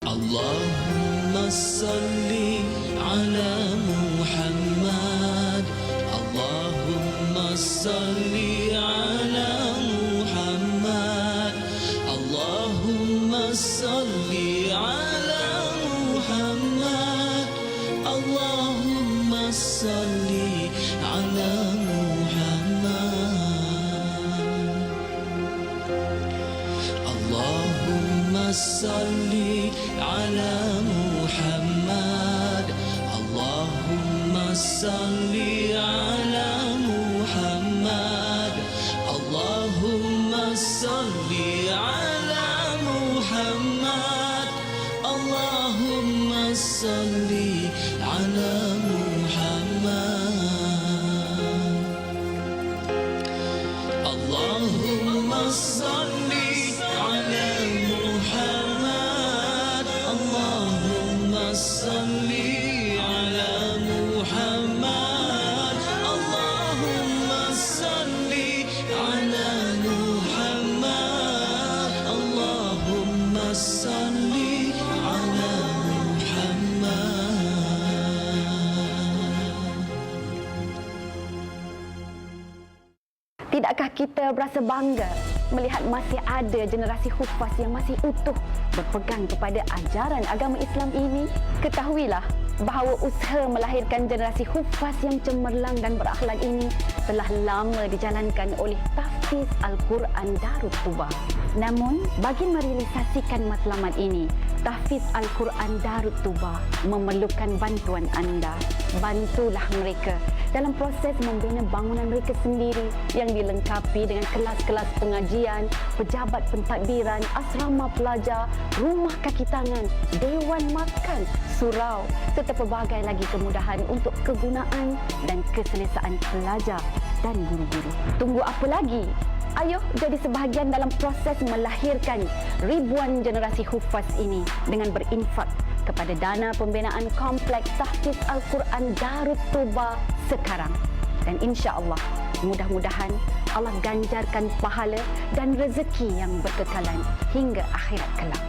Allahumma salli ala Muhammad. Allahumma salli ala Muhammad. Allahumma salli ala Muhammad. Allahumma salli ala Allahumma salli ala Muhammad. Allahumma salli ala Muhammad. Allahumma salli ala Muhammad. Allahumma salli ala Muhammad. Allahumma salli ala Muhammad. Allahumma salli ala Muhammad. Allahumma salli ala Muhammad. Allahumma salli ala Muhammad. Tidakkah kita berasa bangga melihat masih ada generasi hufaz yang masih utuh berpegang kepada ajaran agama Islam ini? Ketahuilah bahawa usaha melahirkan generasi hufaz yang cemerlang dan berakhlak ini telah lama dijalankan oleh Tahfiz Al-Quran Darut Tuba. Namun, bagi merealisasikan matlamat ini, Tahfiz Al-Quran Darut Tuba memerlukan bantuan anda. Bantulah mereka dalam proses membina bangunan mereka sendiri yang dilengkapi dengan kelas-kelas pengajian, pejabat pentadbiran, asrama pelajar, rumah kaki tangan, dewan makan, surau serta pelbagai lagi kemudahan untuk kegunaan dan keselesaan pelajar dan guru-guru. Tunggu apa lagi? Ayo jadi sebahagian dalam proses melahirkan ribuan generasi hufaz ini dengan berinfak kepada dana pembinaan kompleks Tahfiz Al-Quran Darut Tuba sekarang. Dan insya-Allah, mudah-mudahan Allah ganjarkan pahala dan rezeki yang berkekalan hingga akhirat kelak.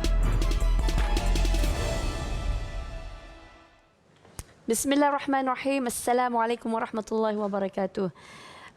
Bismillahirrahmanirrahim. Assalamualaikum warahmatullahi wabarakatuh.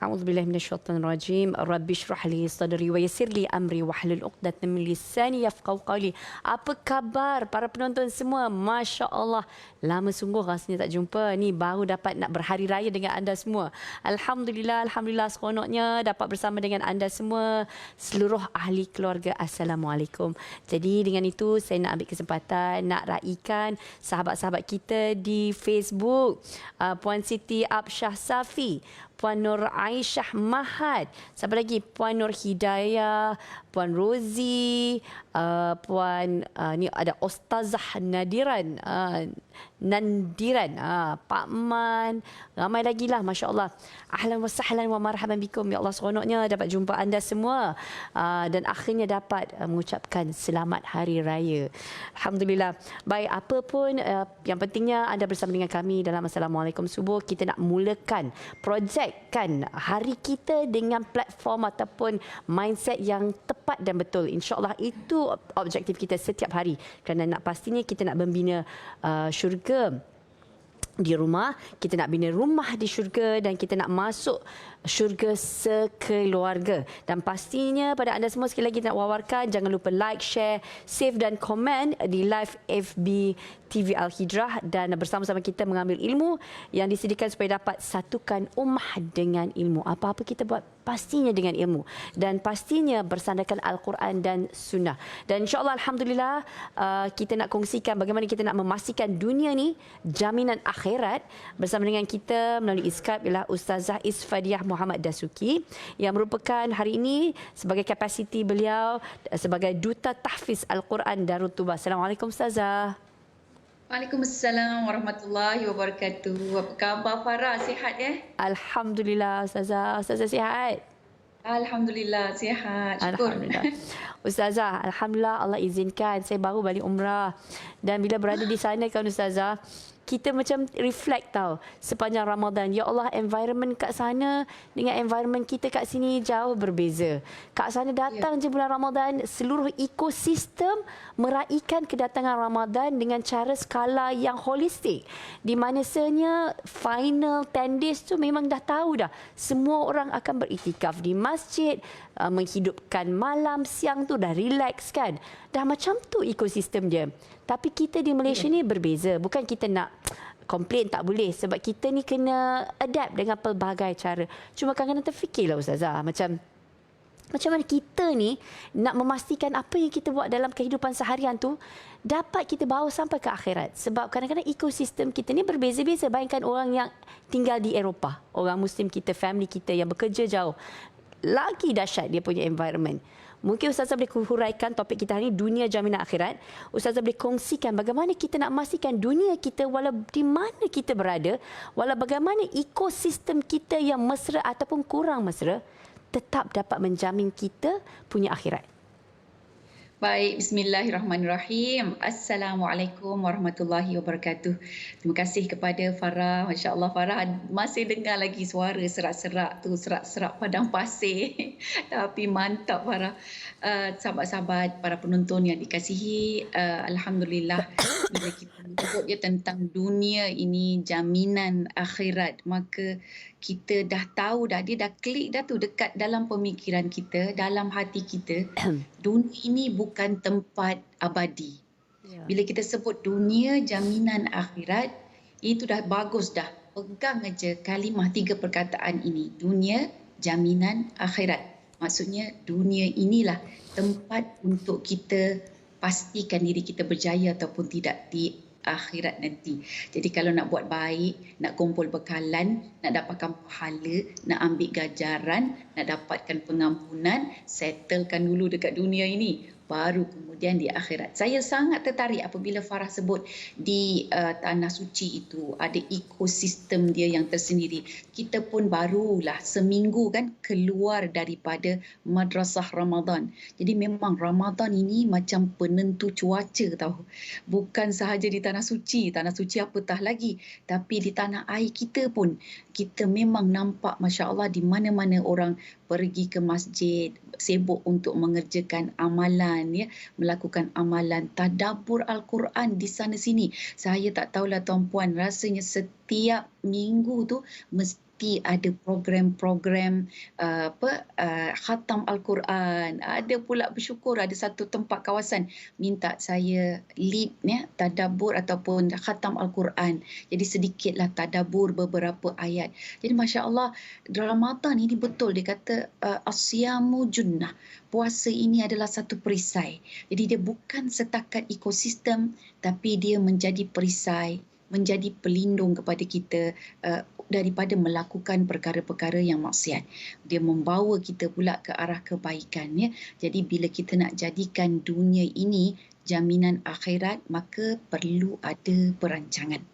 A'udzubillahi minasyaitonir rajim. Rabbi shrah li sadri wa yassir li amri wahlul 'uqdatam min lisani yafqahu qawli. Apa khabar para penonton semua? Masya-Allah, lama sungguh rasanya tak jumpa. Ni baru dapat nak berhari raya dengan anda semua. Alhamdulillah, alhamdulillah seronoknya dapat bersama dengan anda semua, seluruh ahli keluarga. Assalamualaikum. Jadi dengan itu saya nak ambil kesempatan nak raikan sahabat-sahabat kita di Facebook. Puan Siti Absyah Safi, Puan Nur Aisyah Mahad, siapa lagi? Puan Nur Hidayah, Puan Rozi, Puan ni ada Ustazah Nadiran, Nandiran, Pak Man, ramai lagi lah, Masya Allah. Ahlan wa sahlan wa marhaban bikum. Ya Allah, seronoknya dapat jumpa anda semua dan akhirnya dapat mengucapkan selamat Hari Raya. Alhamdulillah. Baik, apa pun yang pentingnya anda bersama dengan kami dalam Assalamualaikum Subuh. Kita nak mulakan projek kan hari kita dengan platform ataupun mindset yang tepat dan betul. InsyaAllah itu objektif kita setiap hari. Kerana nak pastinya kita nak membina syurga di rumah, kita nak bina rumah di syurga dan kita nak masuk syurga sekeluarga. Dan pastinya pada anda semua sekali lagi nak wawarkan, jangan lupa like, share, save dan komen di live FB TV Al-Hijrah dan bersama-sama kita mengambil ilmu yang disediakan supaya dapat satukan ummah dengan ilmu. Apa-apa kita buat pastinya dengan ilmu dan pastinya bersandarkan Al-Quran dan Sunnah. Dan insyaAllah Alhamdulillah kita nak kongsikan bagaimana kita nak memastikan dunia ni jaminan akhirat. Bersama dengan kita melalui Skype ialah Ustazah Isfadiah Muhammad Dasuki yang merupakan hari ini sebagai kapasiti beliau sebagai Duta Tahfiz Al-Quran Darut Tuba. Assalamualaikum Ustazah. Waalaikumsalam warahmatullahi wabarakatuh. Apa khabar Farah? Sihat ya? Alhamdulillah Ustazah. Ustazah sihat? Alhamdulillah sihat. Syukur. Alhamdulillah. Ustazah, Alhamdulillah Allah izinkan saya baru balik umrah. Dan bila berada di sana kan Ustazah, kita macam reflect tau sepanjang Ramadan. Ya Allah, environment kat sana dengan environment kita kat sini jauh berbeza. Kat sana datang je bulan Ramadan, seluruh ekosistem meraihkan kedatangan Ramadan dengan cara skala yang holistik. Di mana sebenarnya final 10 days tu memang dah tahu dah. Semua orang akan beriktikaf di masjid, menghidupkan malam, siang tu dah relax kan. Dah macam tu ekosistem dia. Tapi kita di Malaysia ni berbeza. Bukan kita nak komplain, tak boleh. Sebab kita ni kena adapt dengan pelbagai cara. Cuma kadang-kadang terfikirlah Ustazah. Macam mana kita ni nak memastikan apa yang kita buat dalam kehidupan seharian tu dapat kita bawa sampai ke akhirat. Sebab kadang-kadang ekosistem kita ni berbeza-beza. Bayangkan orang yang tinggal di Eropah. Orang Muslim kita, family kita yang bekerja jauh. Lagi dahsyat dia punya environment. Mungkin Ustazah boleh huraikan topik kita hari ini, dunia jaminan akhirat. Ustazah boleh kongsikan bagaimana kita nak memastikan dunia kita walau di mana kita berada, walau bagaimana ekosistem kita yang mesra ataupun kurang mesra, tetap dapat menjamin kita punya akhirat. Baik, bismillahirrahmanirrahim. Assalamualaikum warahmatullahi wabarakatuh. Terima kasih kepada Farah. Masya Allah, Farah masih dengar lagi suara serak-serak tu, serak-serak padang pasir. Tapi mantap Farah. Sahabat-sahabat, para penonton yang dikasihi, Alhamdulillah, bila kita menyebut dia tentang dunia ini jaminan akhirat, maka kita dah tahu dah, dia dah klik dah tu dekat dalam pemikiran kita, dalam hati kita. Dunia ini bukan tempat abadi. Bila kita sebut dunia jaminan akhirat, itu dah bagus dah. Pegang aja kalimah 3 perkataan ini. Dunia jaminan akhirat. Maksudnya dunia inilah tempat untuk kita pastikan diri kita berjaya ataupun tidak di akhirat nanti. Jadi kalau nak buat baik, nak kumpul bekalan, nak dapatkan pahala, nak ambil ganjaran, nak dapatkan pengampunan, settlekan dulu dekat dunia ini. Baru kemudian di akhirat. Saya sangat tertarik apabila Farah sebut di Tanah Suci itu ada ekosistem dia yang tersendiri. Kita pun barulah seminggu kan keluar daripada madrasah Ramadan. Jadi memang Ramadan ini macam penentu cuaca tahu. Bukan sahaja di Tanah Suci apatah lagi. Tapi di tanah air kita pun, kita memang nampak Masya Allah di mana-mana orang pergi ke masjid, sibuk untuk mengerjakan amalan, ya, melakukan amalan tadabbur Al-Quran di sana sini. Saya tak tahulah tuan-puan, rasanya setiap minggu tu mesti ada program-program khatam Al-Quran. Ada pula bersyukur ada satu tempat kawasan minta saya lead ya, tadabbur ataupun khatam Al-Quran. Jadi sedikitlah tadabbur beberapa ayat. Jadi Masya Allah, Ramadan ini betul dia kata asyamu junnah. Puasa ini adalah satu perisai. Jadi dia bukan setakat ekosistem, tapi dia menjadi perisai, menjadi pelindung kepada kita daripada melakukan perkara-perkara yang maksiat. Dia membawa kita pula ke arah kebaikan. Ya. Jadi bila kita nak jadikan dunia ini jaminan akhirat, maka perlu ada perancangan.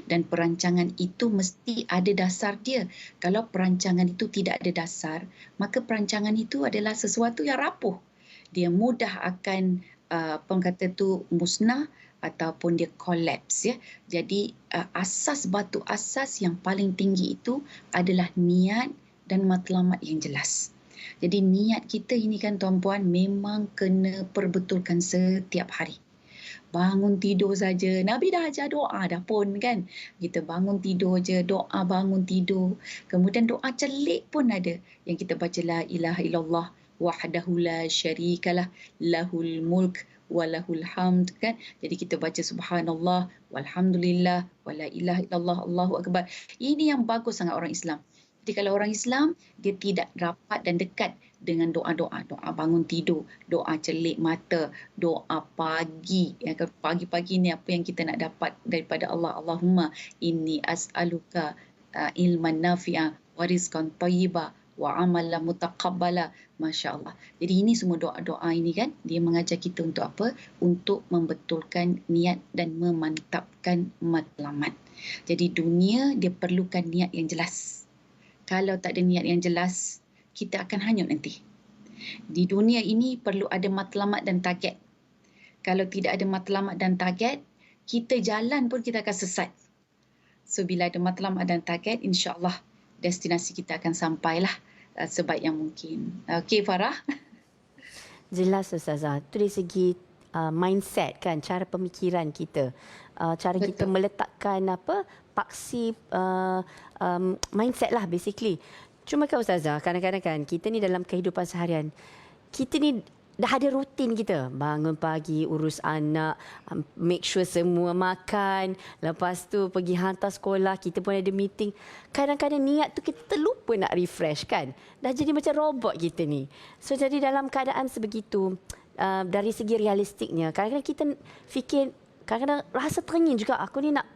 Dan perancangan itu mesti ada dasar dia. Kalau perancangan itu tidak ada dasar, maka perancangan itu adalah sesuatu yang rapuh. Dia mudah akan kata tu musnah ataupun dia collapse ya. Jadi batu asas yang paling tinggi itu adalah niat dan matlamat yang jelas. Jadi niat kita ini kan tuan-puan memang kena perbetulkan setiap hari. Bangun tidur saja, Nabi dah ajar doa dah pun kan. Kita bangun tidur je, doa bangun tidur. Kemudian doa celik pun ada. Yang kita baca la ilaha illallah wahdahu la syarikalah lahul mulk walahul hamd kan. Jadi kita baca subhanallah walhamdulillah wala ilaha illallah Allahu akbar. Ini yang bagus sangat orang Islam. Jadi kalau orang Islam dia tidak rapat dan dekat dengan doa-doa, doa bangun tidur, doa celik mata, doa pagi. Ya, pagi-pagi ni apa yang kita nak dapat daripada Allah? Allahumma inni as'aluka ilman nafi'a wa rizqan thayyiba wa amalan mutaqabbala. Masya Allah. Jadi ini semua doa-doa ini kan, dia mengajar kita untuk apa? Untuk membetulkan niat dan memantapkan matlamat. Jadi dunia dia perlukan niat yang jelas. Kalau tak ada niat yang jelas, kita akan hanyut nanti. Di dunia ini perlu ada matlamat dan target. Kalau tidak ada matlamat dan target, kita jalan pun kita akan sesat. So bila ada matlamat dan target, insya-Allah destinasi kita akan sampailah sebaik yang mungkin. Okey Farah. Jelas Ustazah. Itu dari segi mindset kan, cara pemikiran kita. Cara kita Betul. meletakkan paksi mindset lah basically. Cuma kan Ustazah, kadang-kadang kan kita ni dalam kehidupan seharian, kita ni dah ada rutin kita. Bangun pagi, urus anak, make sure semua makan. Lepas tu pergi hantar sekolah, kita pun ada meeting. Kadang-kadang niat tu kita terlupa nak refresh kan. Dah jadi macam robot kita ni. So jadi dalam keadaan sebegitu, dari segi realistiknya, kadang-kadang kita fikir, kadang-kadang rasa teringin juga, aku ni nak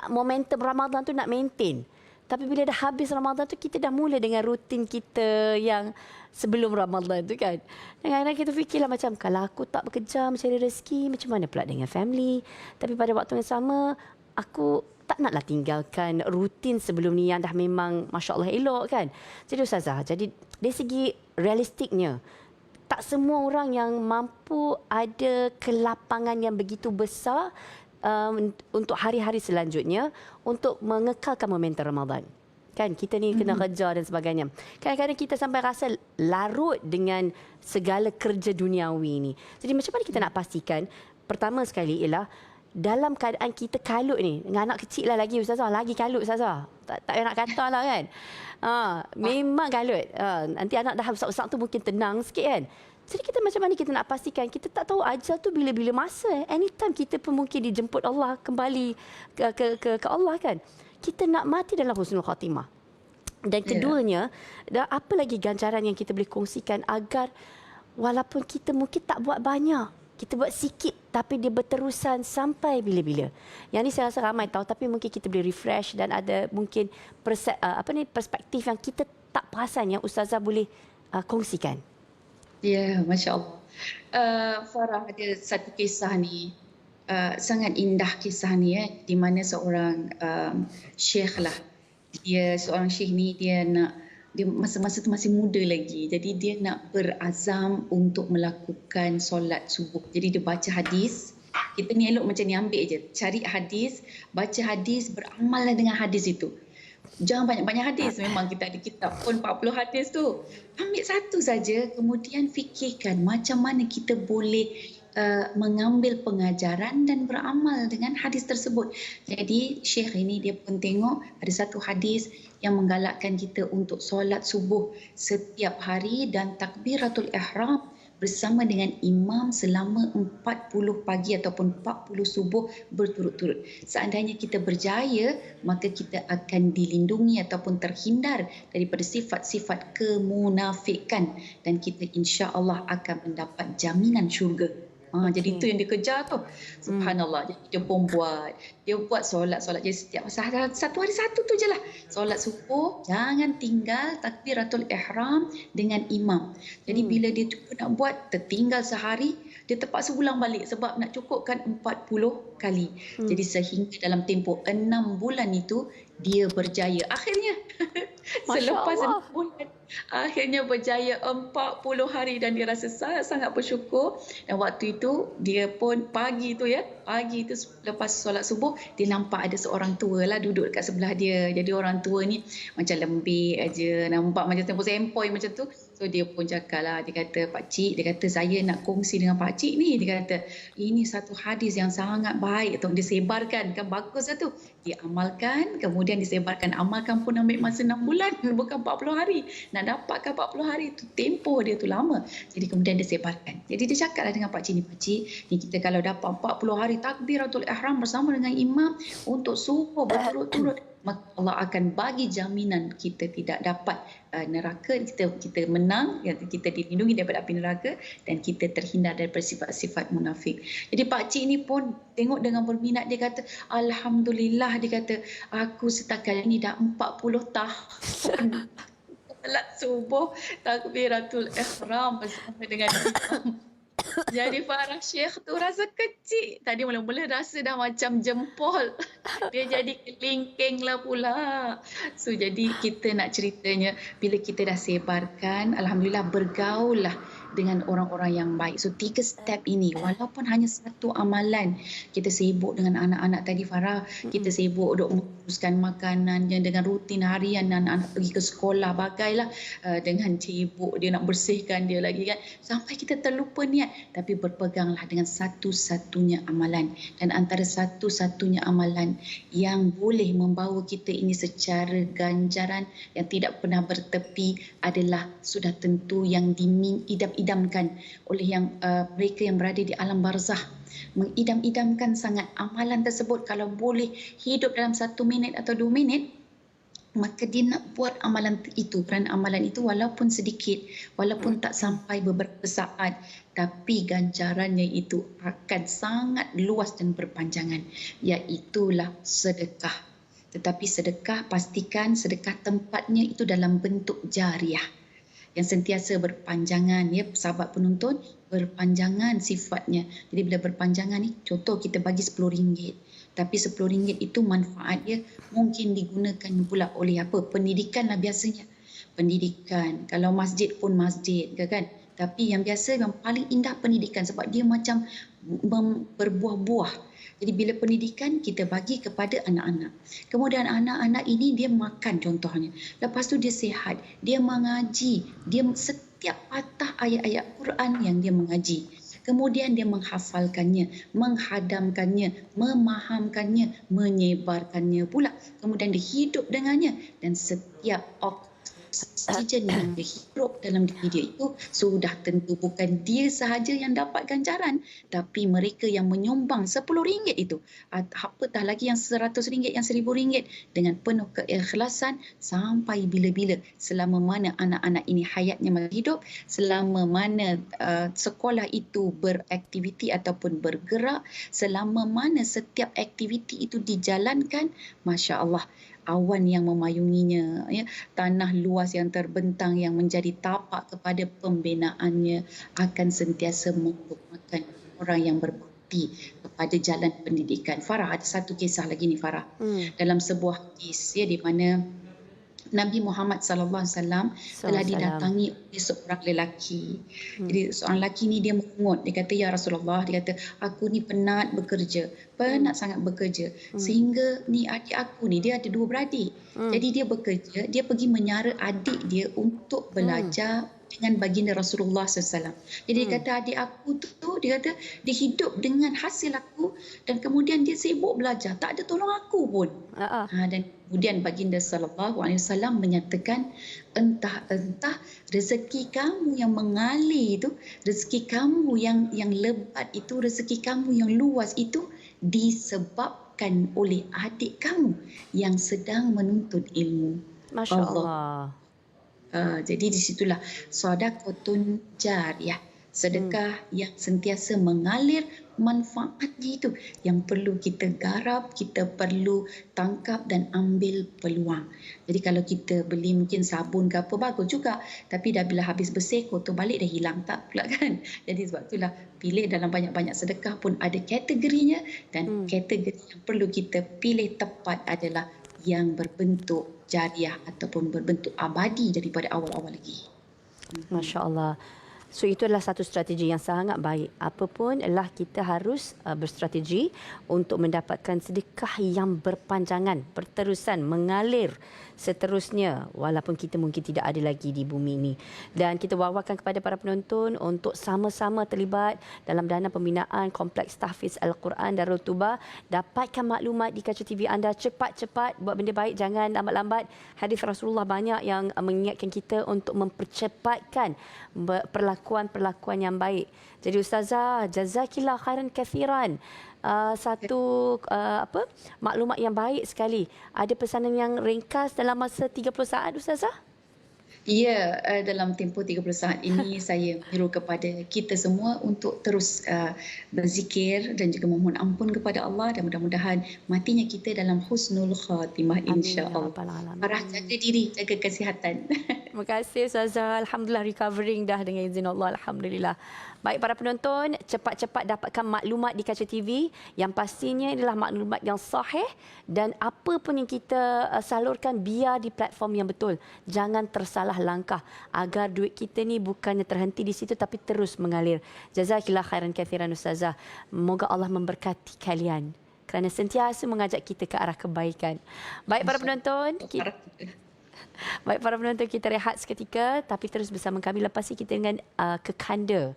momentum Ramadan tu nak maintain. Tapi bila dah habis Ramadan tu, kita dah mula dengan rutin kita yang sebelum Ramadan tu kan. Kadang-kadang kita fikirlah macam, kalau aku tak bekerja mencari rezeki, macam mana pula dengan family. Tapi pada waktu yang sama, aku tak naklah tinggalkan rutin sebelum ni yang dah memang Masya Allah elok kan. Jadi Ustazah, jadi dari segi realistiknya, tak semua orang yang mampu ada kelapangan yang begitu besar untuk hari-hari selanjutnya untuk mengekalkan momentum Ramadan. Kan kita ni kena kerja dan sebagainya. Kadang-kadang kita sampai rasa larut dengan segala kerja duniawi ni. Jadi macam mana kita nak pastikan, pertama sekali ialah dalam keadaan kita kalut ni, dengan anak kecil lah lagi Ustazah, lagi kalut Ustazah. Tak payah nak kata lah kan. Memang kalut. Nanti anak dah besar-besar tu mungkin tenang sikit kan. Jadi kita macam mana kita nak pastikan, kita tak tahu ajal tu bila-bila masa. Anytime kita pun mungkin dijemput Allah kembali ke Allah kan. Kita nak mati dalam husnul khatimah. Dan keduanya, apa lagi ganjaran yang kita boleh kongsikan agar walaupun kita mungkin tak buat banyak, kita buat sikit tapi dia berterusan sampai bila-bila. Yang ni saya rasa ramai tahu, tapi mungkin kita boleh refresh dan ada mungkin perspektif yang kita tak perasan yang Ustazah boleh kongsikan. Ya, Masya Allah. Farah, ada satu kisah ni, sangat indah kisah ni di mana seorang syekh lah. Dia seorang syekh ni dia masa-masa tu masih muda lagi. Jadi dia nak berazam untuk melakukan solat subuh. Jadi dia baca hadis. Kita ni elok macam ni, ambil je. Cari hadis, baca hadis, beramallah dengan hadis itu. Jangan banyak-banyak hadis. Memang kita ada kitab pun 40 hadis tu. Ambil satu saja, kemudian fikirkan macam mana kita boleh mengambil pengajaran dan beramal dengan hadis tersebut. Jadi Syekh ini dia pun tengok ada satu hadis yang menggalakkan kita untuk solat subuh setiap hari dan takbiratul ihram bersama dengan imam selama 40 pagi ataupun 40 subuh berturut-turut. Seandainya kita berjaya, maka kita akan dilindungi ataupun terhindar daripada sifat-sifat kemunafikan dan kita insya-Allah akan mendapat jaminan syurga. Jadi itu yang dia kejar tu. Subhanallah. Jadi dia pun buat. Dia buat solat je setiap satu hari satu tu je lah. Solat subuh, jangan tinggal takbiratul ihram dengan imam. Jadi bila dia cuba nak buat, tertinggal sehari, dia terpaksa ulang balik sebab nak cukupkan 40 kali. Jadi sehingga dalam tempoh 6 bulan itu, dia berjaya. Akhirnya, selepas 6 bulan, akhirnya berjaya 40 hari dan dia rasa sangat bersyukur. Dan waktu itu dia pun pagi tu lepas solat subuh, dia nampak ada seorang tua lah duduk dekat sebelah dia. Jadi orang tua ni macam lembik aja, nampak macam sempoi macam tu. So dia pun cakap lah, dia kata, "Pakcik," dia kata, "saya nak kongsi dengan pakcik ni." Dia kata, "Ini satu hadis yang sangat baik untuk disebarkan." Kan bagus lah tu. Dia amalkan, kemudian disebarkan. Amalkan pun ambil masa 6 bulan, bukan 40 hari. Nak dapatkan 40 hari tu, tempoh dia tu lama. Jadi kemudian disebarkan. Jadi dia cakap lah dengan pakcik ni, "Pakcik, ni kita kalau dapat 40 hari takbiratul ihram bersama dengan imam untuk subuh berturut-turut, maka Allah akan bagi jaminan kita tidak dapat neraka, kita menang, kita dilindungi daripada api neraka dan kita terhindar daripada sifat-sifat munafik." Jadi pakcik ni pun tengok dengan berminat, dia kata, "Alhamdulillah," dia kata, "aku setakat ini dah 40 tahun solat subuh takbiratul ihram bersama dengan imam." Jadi Farah, Syekh tu rasa kecil. Tadi mula-mula rasa dah macam jempol. Dia jadi kelingking lah pula. So jadi kita nak ceritanya, bila kita dah sebarkan, Alhamdulillah bergaul lah dengan orang-orang yang baik. So 3 step ini walaupun hanya satu amalan, kita sibuk dengan anak-anak tadi Farah, kita sibuk duk menguruskan makanan yang dengan rutin harian, anak-anak pergi ke sekolah bagailah dengan sibuk dia nak bersihkan dia lagi kan, sampai kita terlupa niat. Tapi berpeganglah dengan satu-satunya amalan, dan antara satu-satunya amalan yang boleh membawa kita ini secara ganjaran yang tidak pernah bertepi adalah sudah tentu yang diidam-idamkan oleh mereka yang berada di alam barzah. Mengidam-idamkan sangat amalan tersebut. Kalau boleh hidup dalam 1 minit atau 2 minit, maka dia nak buat amalan itu, kerana amalan itu walaupun sedikit, walaupun tak sampai beberapa saat, tapi ganjarannya itu akan sangat luas dan berpanjangan, iaitulah sedekah. Tetapi sedekah, pastikan sedekah tempatnya itu dalam bentuk jariah yang sentiasa berpanjangan, ya sahabat penonton, berpanjangan sifatnya. Jadi bila berpanjangan ni, contoh kita bagi RM10, tapi RM10 itu manfaat dia mungkin digunakan pula oleh pendidikan lah biasanya. Pendidikan, kalau masjid pun masjid kan. Tapi yang biasa yang paling indah pendidikan, sebab dia macam berbuah-buah. Jadi bila pendidikan kita bagi kepada anak-anak. Kemudian anak-anak ini dia makan contohnya. Lepas tu dia sihat, dia mengaji, dia setiap patah ayat-ayat Quran yang dia mengaji. Kemudian dia menghafalkannya, menghadamkannya, memahamkannya, menyebarkannya pula. Kemudian dia hidup dengannya, dan setiap oksigen yang dia hirup dalam diri dia itu sudah tentu bukan dia sahaja yang dapat ganjaran, tapi mereka yang menyumbang RM10 itu, apatah lagi yang RM100, yang RM1000, dengan penuh keikhlasan sampai bila-bila, selama mana anak-anak ini hayatnya masih hidup, selama mana sekolah itu beraktiviti ataupun bergerak, selama mana setiap aktiviti itu dijalankan, Masya Allah, awan yang memayunginya, ya, tanah luas yang terbentang yang menjadi tapak kepada pembinaannya akan sentiasa membuatkan orang yang berbakti kepada jalan pendidikan. Farah, ada satu kisah lagi ni Farah. Dalam sebuah kes, ya, di mana Nabi Muhammad SAW telah didatangi oleh seorang lelaki. Jadi seorang lelaki ni dia mengut, dia kata, ya Rasulullah, dia kata, aku ni penat bekerja, penat sangat bekerja, sehingga ni adik aku ni, dia ada 2 beradik. Jadi dia bekerja, dia pergi menyara adik dia untuk belajar dengan baginda Rasulullah SAW. Jadi dia kata, adik aku tu, dia kata, dia hidup dengan hasil aku, dan kemudian dia sibuk belajar, tak ada tolong aku pun. Dan kemudian baginda SAW menyatakan, entah rezeki kamu yang mengalir itu, rezeki kamu yang lebat itu, rezeki kamu yang luas itu disebabkan oleh adik kamu yang sedang menuntut ilmu. Masya Allah. Jadi di situlah sedekahun jariyah, sedekah yang sentiasa mengalir, manfaatnya itu yang perlu kita garap, kita perlu tangkap dan ambil peluang. Jadi kalau kita beli mungkin sabun ke apa, bagus juga, tapi dah bila habis bersih, kotor balik dah hilang tak pula kan. Jadi sebab itulah pilih dalam banyak-banyak sedekah pun ada kategorinya, dan kategori yang perlu kita pilih tepat adalah yang berbentuk jariah ataupun berbentuk abadi daripada awal-awal lagi. Masya Allah. So itu adalah satu strategi yang sangat baik. Apapun adalah kita harus berstrategi untuk mendapatkan sedekah yang berpanjangan, berterusan, mengalir seterusnya walaupun kita mungkin tidak ada lagi di bumi ini. Dan kita wawarkan kepada para penonton untuk sama-sama terlibat dalam dana pembinaan Kompleks Tahfiz Al-Quran Darul Tuba. Dapatkan maklumat di kaca TV anda cepat-cepat, buat benda baik, jangan lambat-lambat. Hadis Rasulullah banyak yang mengingatkan kita untuk mempercepatkan perlakuan yang baik. Jadi Ustazah, jazakillah khairan kathiran. Satu maklumat yang baik sekali. Ada pesanan yang ringkas dalam masa 30 saat Ustazah? Ya, dalam tempoh 30 saat ini saya menyeru kepada kita semua untuk terus berzikir dan juga memohon ampun kepada Allah, dan mudah-mudahan matinya kita dalam husnul khatimah, insya-Allah. Farah, jaga diri, jaga kesihatan. Terima kasih Ustazah. Alhamdulillah recovering dah dengan izin Allah. Alhamdulillah. Baik para penonton, cepat-cepat dapatkan maklumat di Kaca TV yang pastinya adalah maklumat yang sahih dan apa pun yang kita salurkan biar di platform yang betul. Jangan tersalah langkah agar duit kita ni bukannya terhenti di situ tapi terus mengalir. Jazakillah khairan kathiran Ustazah. Moga Allah memberkati kalian kerana sentiasa mengajak kita ke arah kebaikan. Baik para penonton, kita rehat seketika tapi terus bersama kami. Lepas ini kita dengan kekanda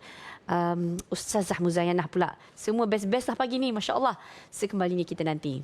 Ustazah Muzayanah pula. Semua best-best lah pagi ni, Masya Allah. Sekembalinya kita nanti.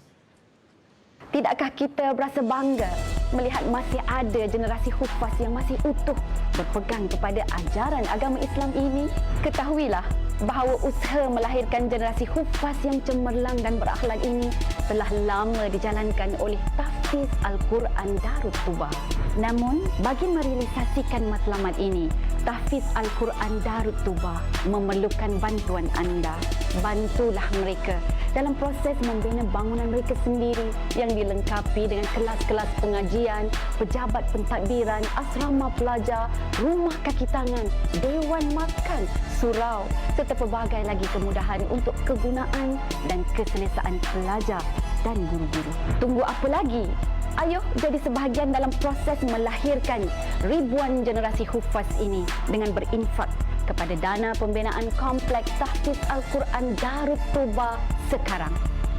Tidakkah kita berasa bangga melihat masih ada generasi hufaz yang masih utuh berpegang kepada ajaran agama Islam ini? Ketahuilah bahawa usaha melahirkan generasi hufaz yang cemerlang dan berakhlak ini telah lama dijalankan oleh Tahfiz Al-Quran Darut Tuba. Namun, bagi merealisasikan matlamat ini, Tahfiz Al-Quran Darut Tuba memerlukan bantuan anda. Bantulah mereka dalam proses membina bangunan mereka sendiri yang dilengkapi dengan kelas-kelas pengajian, pejabat pentadbiran, asrama pelajar, rumah kaki tangan, dewan makan, surau serta pelbagai lagi kemudahan untuk kegunaan dan keselesaan pelajar dan guru-guru. Tunggu apa lagi? Ayo jadi sebahagian dalam proses melahirkan ribuan generasi hufaz ini dengan berinfak kepada dana pembinaan kompleks Tahfiz Al-Quran Darut Tuba sekarang.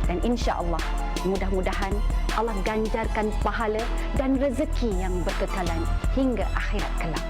Dan insya-Allah, mudah-mudahan Allah ganjarkan pahala dan rezeki yang berkekalan hingga akhirat kelak.